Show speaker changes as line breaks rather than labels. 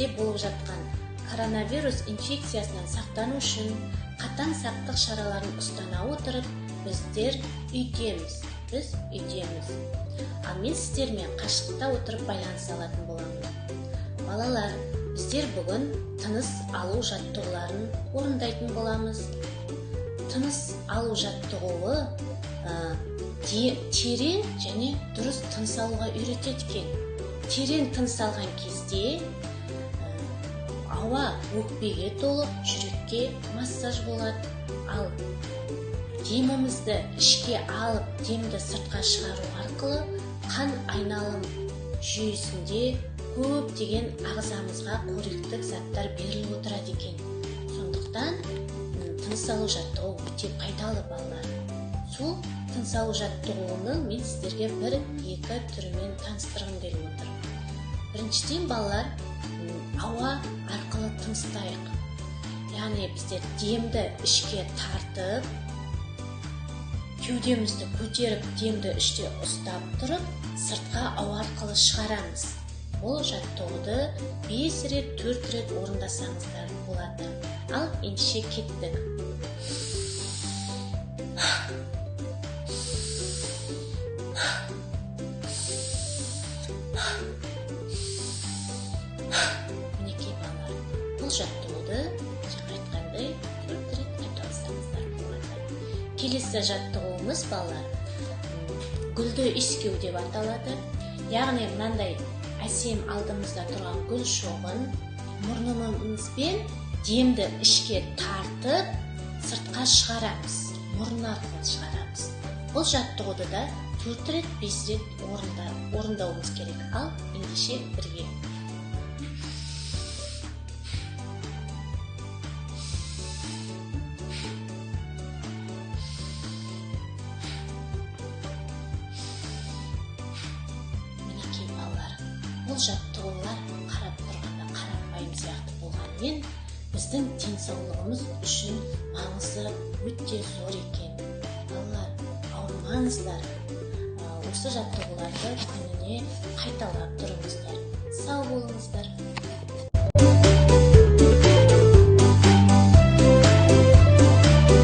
елімізде болып жатқан коронавирус инфекциясынан сақтану үшін қатаң сақтық шараларын ұстана отырып, біздер үйдеміз. Ал мен сіздермен қашықта отырып байланыса алатын боламын. Балалар, біздер бүгін тыныс алу жаттығуларын орындайтын боламыз. Тыныс алу жаттығуы терең және дұрыс тыныс алуға үйретеді екен. Терең тыныс алған кезде ауа өкпеге толып, жүрекке массаж болады. Ал демімізді ішке алып, демді сыртқа шығару арқылы қан айналым жүйесінде көптеген ағзамызға қоректік заттар беріліп отырады екен. Сондықтан тыныс алу жаттығуы өте пайдалы балалар. Сол тыныс алу жаттығуының мен сіздерге бір-екі түрімен таныстырғым келіп отыр. Біріншіден балалар, ауа арқылы тыныстайық. Яғни біздер демді ішке тартып, кеудемізді көтеріп, демді іште ұстап тұрып, сыртқа ауа арқылы шығарамыз. Бұл жаттығуды 5 рет, 4 рет орындасаңыздар болады. Ал ендеше кеттік. Мінекей балалар, бұл жаттығуды жаңа айтқандай 4 рет қайталасаңыздар болады. Келесі жаттығуымыз балалар, гүлді иіскеу деп аталады. Яғни мынандай әсем алдымызда тұрған гүл шоғын мұрнымызбен демді ішке тартып, сыртқа шығарамыз. Мұрын арқылы шығарамыз. Бұл жаттығуды да 4 рет, 5 рет орындауымыз керек. Ал ендеше бірге. Мінекей балалар, бұл жаттығулар қарап тұрғанда қарапайым сияқты болғанмен, біздің денсаулығымыз үшін маңызы өте зор екен. Балалар, ауырмаңыздар. Осы жаттығуларды күніне қайталап тұрыңыздар. Сау болыңыздар.